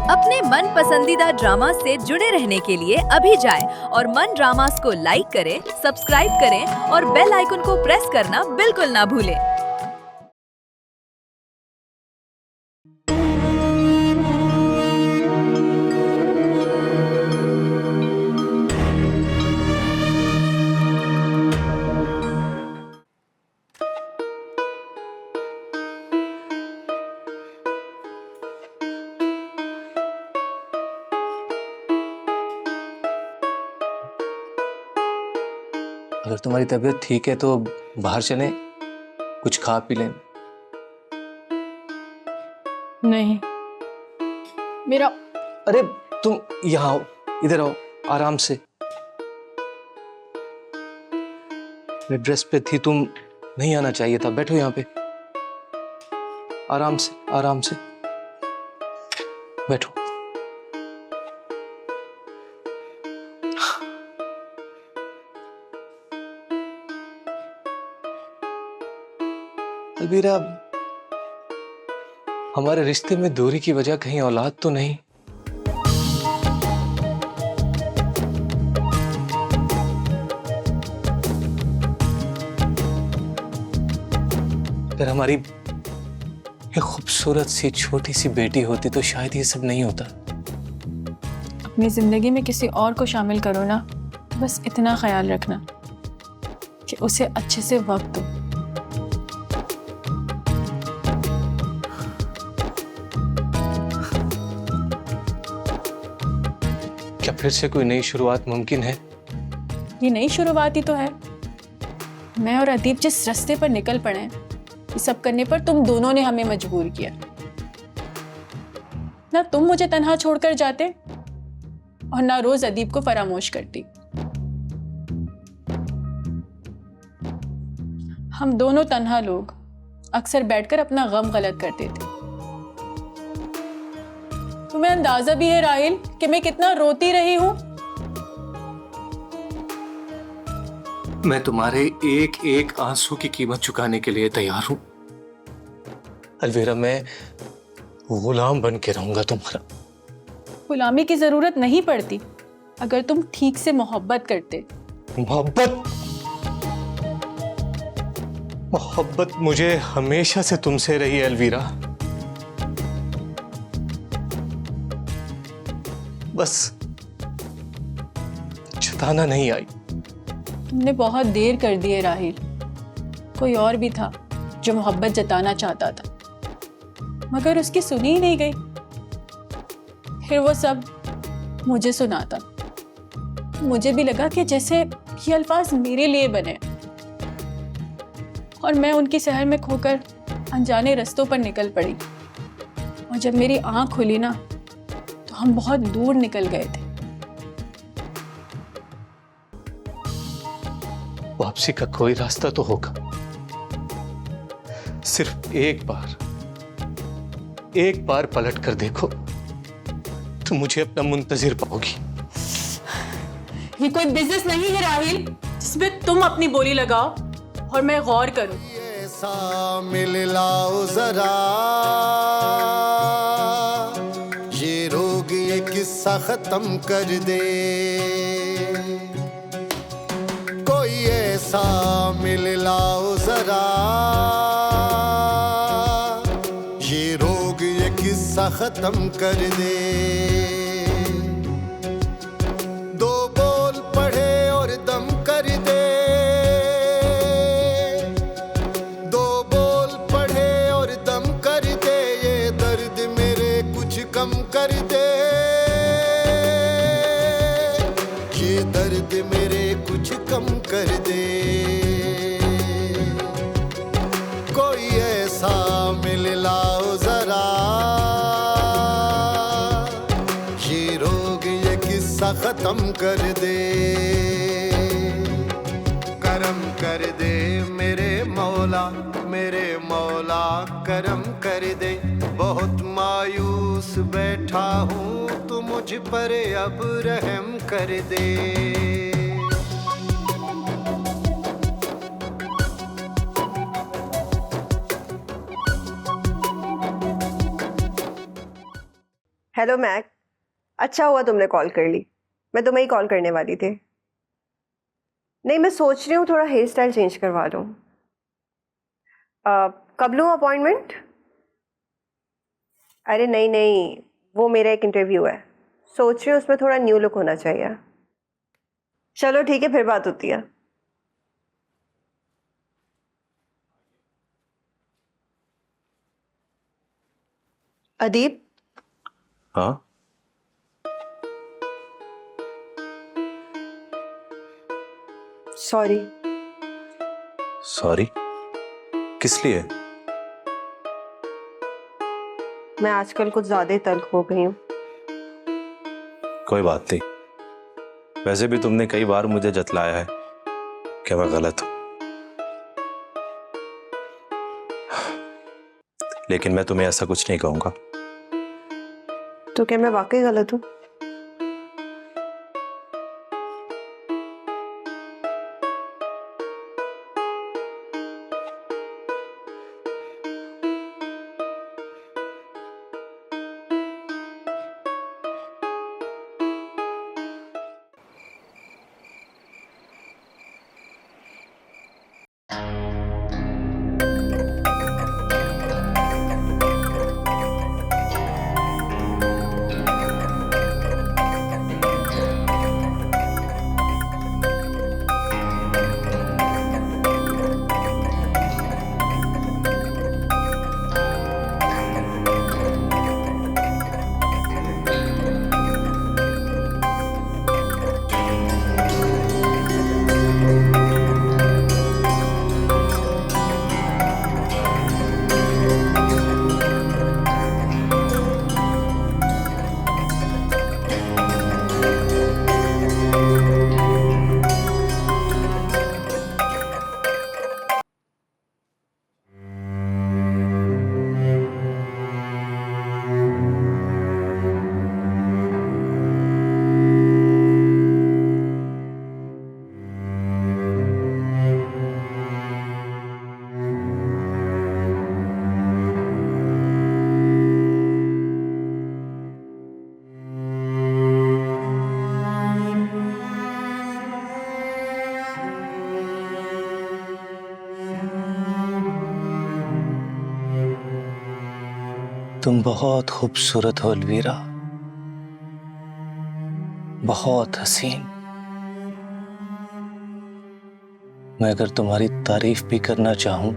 अपने मन पसंदीदा ड्रामा से जुड़े रहने के लिए अभी जाएं और मन ड्रामास को लाइक करें, सब्सक्राइब करें और बेल आइकन को प्रेस करना बिल्कुल ना भूलें। अगर तुम्हारी तबीयत ठीक है तो बाहर चलें, कुछ खा पी लें। नहीं, मेरा अरे तुम यहाँ आओ, इधर आओ, आराम से। मैं ड्रेस पे थी, तुम नहीं आना चाहिए था। बैठो यहाँ पे, आराम से आराम से बैठो। अलवीरा, हमारे रिश्ते में दूरी की वजह कहीं औलाद तो नहीं? अगर हमारी एक खूबसूरत सी छोटी सी बेटी होती तो शायद ये सब नहीं होता। अपनी जिंदगी में किसी और को शामिल करो ना, बस इतना ख्याल रखना कि उसे अच्छे से वक्त दो। क्या फिर से कोई नई शुरुआत मुमकिन है? ये नई शुरुआत ही तो है। मैं और अदीप जिस रास्ते पर निकल पड़े हैं, ये सब करने पर तुम दोनों ने हमें मजबूर किया। ना तुम मुझे तन्हा छोड़कर जाते और ना रोज अदीप को फरामोश करती। हम दोनों तन्हा लोग अक्सर बैठकर अपना गम गलत करते थे। तुम्हें अंदाजा भी है राहिल कि मैं कितना रोती रही हूं। मैं तुम्हारे एक एक आंसू की कीमत चुकाने के लिए तैयार हूं। अलवीरा, मैं गुलाम बन के रहूंगा तुम्हारा। गुलामी की जरूरत नहीं पड़ती अगर तुम ठीक से मोहब्बत करते। मोहब्बत? मोहब्बत मुझे हमेशा से तुमसे रही है अलवीरा। बस जताना नहीं आई। तुमने बहुत देर कर दी है राहिल। कोई और भी था जो मोहब्बत जताना चाहता था, मगर उसकी सुनी ही नहीं गई। फिर वो सब मुझे सुनाता। मुझे भी लगा कि जैसे ये अल्फाज मेरे लिए बने, और मैं उनकी शहर में खोकर अनजाने रास्तों पर निकल पड़ी। और जब मेरी आंख खुली ना, तो हम बहुत दूर निकल गए थे। वापसी का कोई रास्ता तो होगा। सिर्फ एक बार पलट कर देखो तो मुझे अपना मुंतजिर पाओगी। ये कोई बिजनेस नहीं है राहिल जिसमें तुम अपनी बोली लगाओ और मैं गौर करूं। ऐसा मिल लाओ जरा, ये रोग ये किस्सा खत्म कर दे। कोई ऐसा मिल लाओ जरा, ये रोग ये किस्सा खत्म कर दे। दो बोल पढ़े और दम कर दे, दो बोल पढ़े और दम कर दे। ये दर्द मेरे कुछ कम कर दे, ये दर्द मेरे कुछ कम कर दे। कोई ऐसा मिल लाओ जरा, ये रोग ये किस्सा खत्म कर दे। करम कर दे मेरे मौला, मेरे मौला करम कर दे। बहुत मायूस बैठा हूँ, तू मुझ पर अब रहम कर दे। हेलो मैक, अच्छा हुआ तुमने कॉल कर ली। मैं तुम्हें ही कॉल करने वाली थी। नहीं, मैं सोच रही हूँ थोड़ा हेयर स्टाइल चेंज करवा लूँ। कब लूँ अपॉइंटमेंट? अरे नहीं नहीं, वो मेरा एक इंटरव्यू है, सोच रही हूँ उसमें थोड़ा न्यू लुक होना चाहिए। चलो ठीक है, फिर बात होती है। अदीप। हाँ। सॉरी। सॉरी? किस लिए? मैं आजकल कुछ ज्यादा ही तल्ख हो गई हूँ। कोई बात नहीं। वैसे भी तुमने कई बार मुझे जतलाया है कि मैं गलत हूं, लेकिन मैं तुम्हें ऐसा कुछ नहीं कहूंगा। तो क्या मैं वाकई गलत हूँ? तुम बहुत खूबसूरत हो अलवीरा, बहुत हसीन। मैं अगर तुम्हारी तारीफ भी करना चाहूं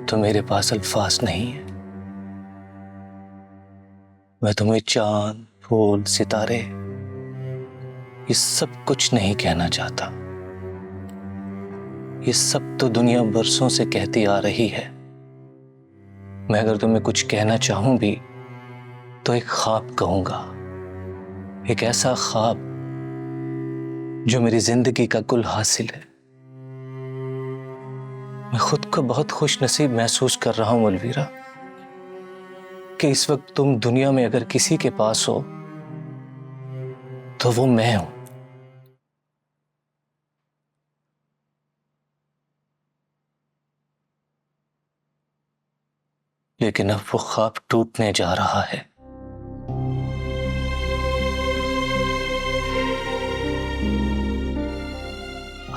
तो मेरे पास अल्फाज नहीं है। मैं तुम्हें चांद, फूल, सितारे ये सब कुछ नहीं कहना चाहता। ये सब तो दुनिया बरसों से कहती आ रही है। मैं अगर तुम्हें कुछ कहना चाहूं भी तो एक ख्वाब कहूंगा, एक ऐसा ख्वाब जो मेरी जिंदगी का कुल हासिल है। मैं खुद को बहुत खुश नसीब महसूस कर रहा हूं अलवीरा कि इस वक्त तुम दुनिया में अगर किसी के पास हो तो वो मैं हूं। लेकिन अब वो ख्वाब टूटने जा रहा है।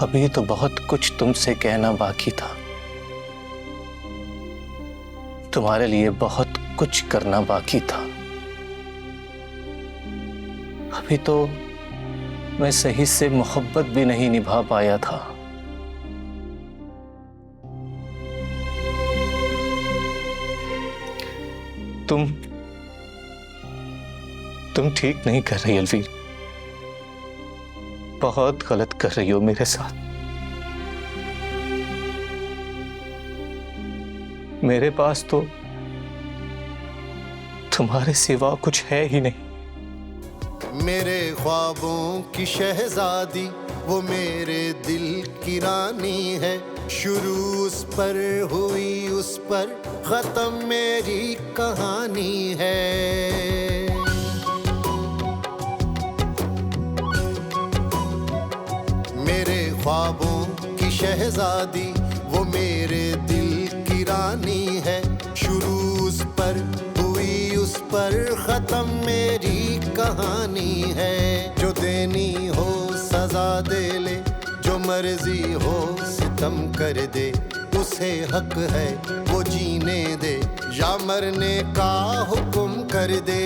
अभी तो बहुत कुछ तुमसे कहना बाकी था, तुम्हारे लिए बहुत कुछ करना बाकी था। अभी तो मैं सही से मोहब्बत भी नहीं निभा पाया था। तुम ठीक नहीं कर रही अलवीर, बहुत गलत कर रही हो मेरे साथ। मेरे पास तो तुम्हारे सिवा कुछ है ही नहीं। मेरे ख्वाबों की शहजादी वो मेरे दिल की रानी है। शुरू उस पर हुई, उस पर खत्म मेरी कहानी है। मेरे ख्वाबों की शहजादी वो मेरे दिल की रानी है। शुरू उस पर हुई, उस पर खत्म मेरी कहानी है। जो देनी हो सजा दे ले, जो मर्जी हो सितम कर दे, उसे हक है वो जीने दे या मरने का हुक्म कर दे।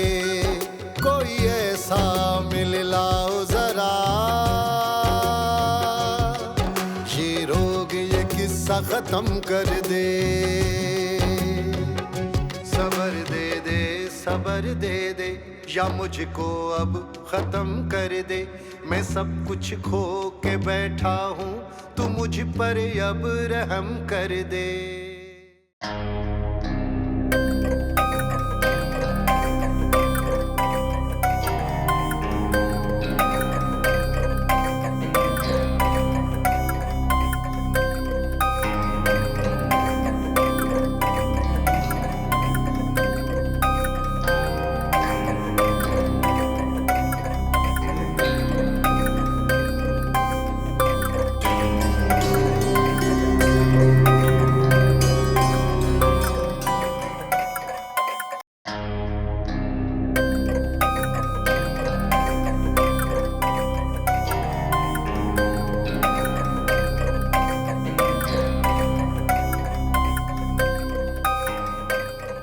कोई ऐसा मिल लाओ जरा, ये रोग ये किस्सा खत्म कर दे। सबर दे दे, सबर दे दे, या मुझको अब खत्म कर दे। मैं सब कुछ खो के बैठा हूँ, तू मुझ पर अब रहम कर दे।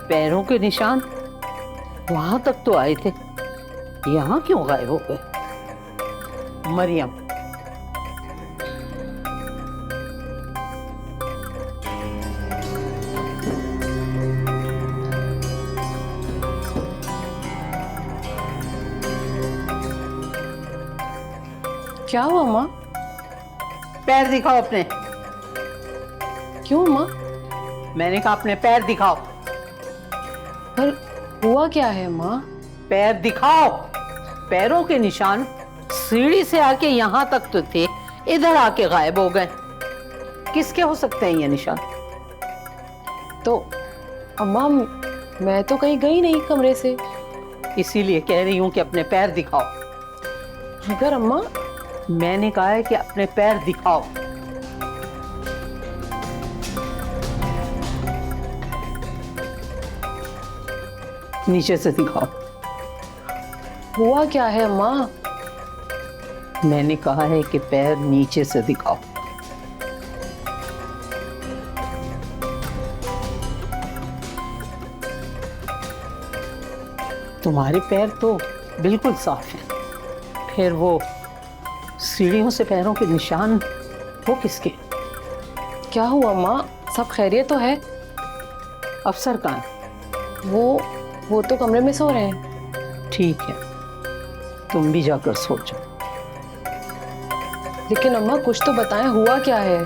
पैरों के निशान वहां तक तो आए थे, यहाँ क्यों गायब हो गए? मरियम, क्या हुआ माँ? पैर दिखाओ अपने। क्यों माँ? मैंने कहा अपने पैर दिखाओ। पर हुआ क्या है माँ? पैर दिखाओ। पैरों के निशान सीढ़ी से आके यहाँ तक तो थे, इधर आके गायब हो गए। किसके हो सकते हैं ये निशान? तो अम्मा, मैं तो कहीं गई नहीं कमरे से। इसीलिए कह रही हूँ कि अपने पैर दिखाओ। मगर अम्मा, मैंने कहा है कि अपने पैर दिखाओ। नीचे से दिखाओ। हुआ क्या है अम्मा? मैंने कहा है कि पैर नीचे से दिखाओ। तुम्हारे पैर तो बिल्कुल साफ हैं। फिर वो सीढ़ियों से पैरों के निशान वो किसके? क्या हुआ माँ? सब खैरियत तो है? अफसर कहाँ? वो तो कमरे में सो रहे हैं। ठीक है, तुम भी जाकर सो जाओ। लेकिन अम्मा कुछ तो बताएं, हुआ क्या है?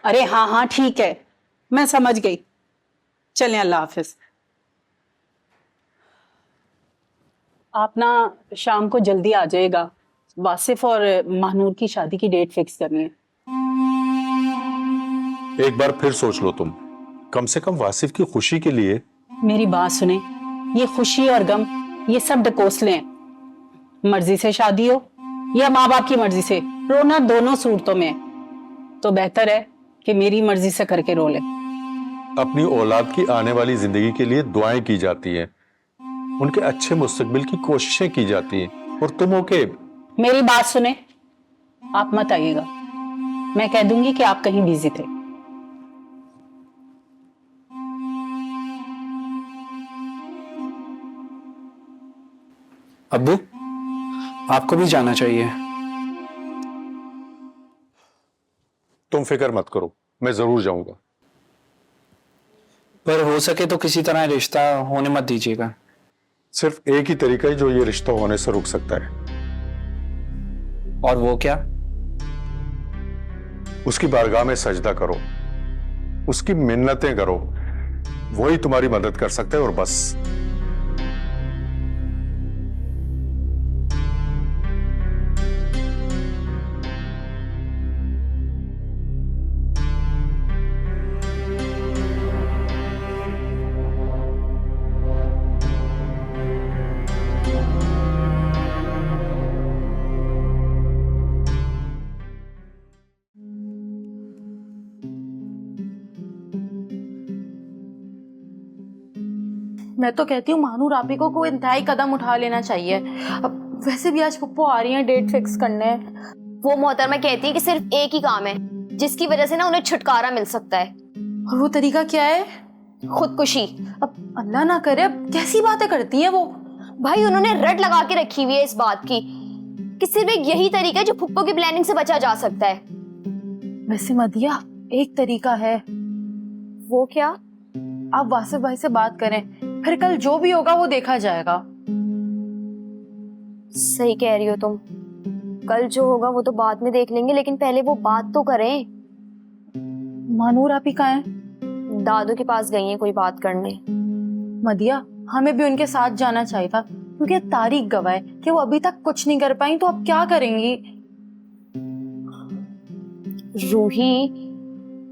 अरे हाँ हाँ ठीक है, मैं समझ गई। चलें, अल्लाह हाफिज। आप ना शाम को जल्दी आ जाएगा, वासिफ और महानूर की शादी की डेट फिक्स करनी है। एक बार फिर सोच लो तुम, कम से कम वासिफ की खुशी के लिए। मेरी बात सुने, ये खुशी और गम ये सब ढकोसले हैं। मर्जी से शादी हो या माँ बाप की मर्जी से, रोना दोनों सूरतों में है। तो बेहतर है कि मेरी मर्जी से करके रो ले। अपनी औलाद की आने वाली जिंदगी के लिए दुआएं की जाती हैं, उनके अच्छे मुस्तकबिल की कोशिशें की जाती हैं, और तुम होके। मेरी बात सुने, आप मत आइएगा, मैं कह दूंगी कि आप कहीं बिजी थे। अब्बू, आपको भी जाना चाहिए। तुम फिक्र मत करो, मैं जरूर जाऊंगा। पर हो सके तो किसी तरह रिश्ता होने मत दीजिएगा। सिर्फ एक ही तरीका है जो ये रिश्ता होने से रुक सकता है। और वो क्या? उसकी बारगाह में सजदा करो, उसकी मिन्नतें करो, वही तुम्हारी मदद कर सकता है और बस। मैं तो कहती हूँ मानूर आपी को कोई इंतहाई कदम उठा लेना चाहिए। अब वैसे भी आज पप्पू आ रही हैं डेट फिक्स करने। वो मोहतरमा कहती है कि सिर्फ एक ही काम है जिसकी वजह से ना उन्हें छुटकारा मिल सकता है। और वो तरीका क्या है? खुदकुशी। अब अल्लाह ना करे, अब कैसी बातें करती हैं वो। भाई उन्होंने रट लगा के रखी हुई है इस बात की कि सिर्फ एक यही तरीका है जो फुप्पो की प्लानिंग से बचा जा सकता है। वैसे मदिया, एक तरीका है। वो क्या? आप वासिफ भाई से बात करें, फिर कल जो भी होगा वो देखा जाएगा। सही कह रही हो तुम, कल जो होगा वो तो बाद में देख लेंगे, लेकिन पहले वो बात तो करें। मानूर आपी कहाँ है? दादू के पास गई हैं कोई बात करने। मदिया, हमें भी उनके साथ जाना चाहिए था, क्योंकि तारीख गवाह है कि वो अभी तक कुछ नहीं कर पाई, तो अब क्या करेंगी? रूही,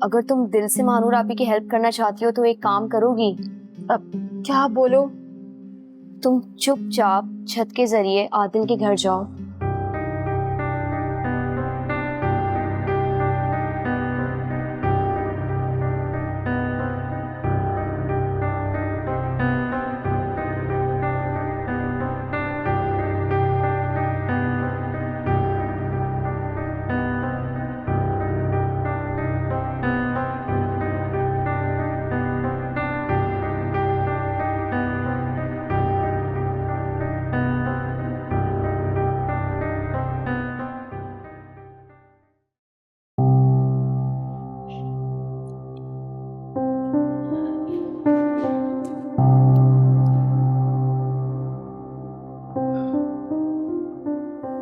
अगर तुम दिल से मानूर आपी की हेल्प करना चाहती हो तो एक काम करोगी। अब क्या बोलो? तुम चुपचाप छत के जरिए आदिल के घर जाओ।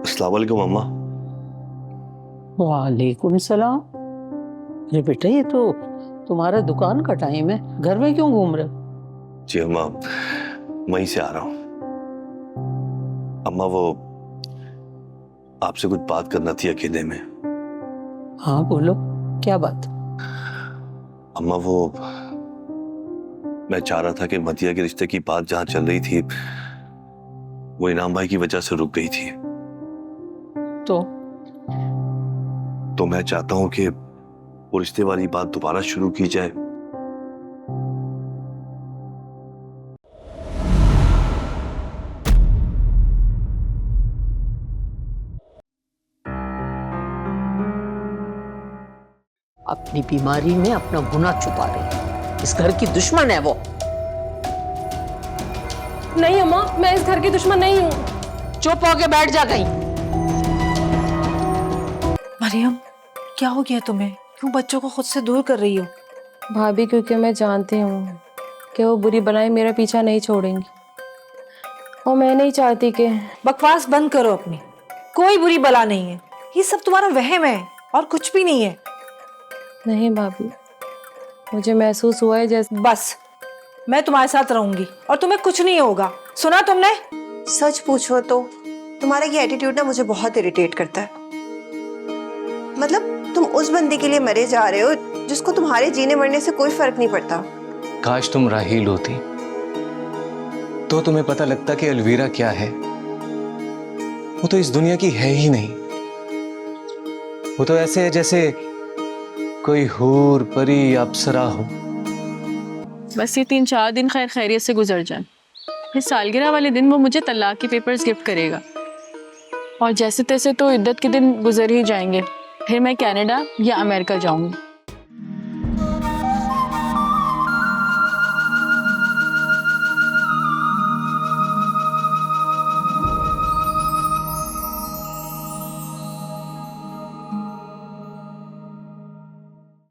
अस्सलाम वालेकुम अम्मा। वालेकुम सलाम। अरे बेटा, ये तो तुम्हारा दुकान का टाइम है, घर में क्यों घूम रहे हो? जी अम्मा, वहीं से आ रहा हूँ। अम्मा, वो आपसे कुछ बात करना थी अकेले में। हाँ बोलो, क्या बात? अम्मा, वो मैं चाह रहा था कि मदिया के रिश्ते की बात जहां चल रही थी वो इनाम भाई की वजह से रुक गई थी। तो मैं चाहता हूं कि वो रिश्ते वाली बात दोबारा शुरू की जाए। अपनी बीमारी में अपना गुनाह छुपा रही है। इस घर की दुश्मन है वो। नहीं अम्मा, मैं इस घर की दुश्मन नहीं हूँ। चुप होके बैठ जा कहीं। मरियम, क्या हो गया तुम्हें? क्यों बच्चों को खुद से दूर कर रही हो? भाभी, क्योंकि मैं जानती हूँ कि वो बुरी बलाएं मेरा पीछा नहीं छोड़ेंगी, और मैं नहीं चाहती कि... बकवास बंद करो अपनी। कोई बुरी बला नहीं है, ये सब तुम्हारा वहम है और कुछ भी नहीं है। नहीं भाभी, मुझे महसूस हुआ है जैसे... बस, मैं तुम्हारे साथ रहूंगी और तुम्हें कुछ नहीं होगा, सुना तुमने? सच पूछो तो तुम्हारा ये एटीट्यूड ना मुझे बहुत इरिटेट करता है। मतलब तुम उस बंदे के लिए मरे जा रहे हो जिसको तुम्हारे जीने मरने से कोई फर्क नहीं पड़ता। काश तुम राहील होती तो तुम्हें पता लगता कि अलवीरा क्या है। वो तो इस दुनिया की है ही नहीं। वो तो ऐसे है जैसे कोई हूर, परी, अप्सरा हो। बस ये 3-4 दिन खैर खैरियत से गुजर जाए। फिर सालगिरह वाले दिन वो मुझे तलाक के पेपर्स गिफ्ट करेगा, और जैसे तैसे तो इद्दत के दिन गुजर ही जाएंगे। फिर मैं कनाडा या अमेरिका जाऊंगी।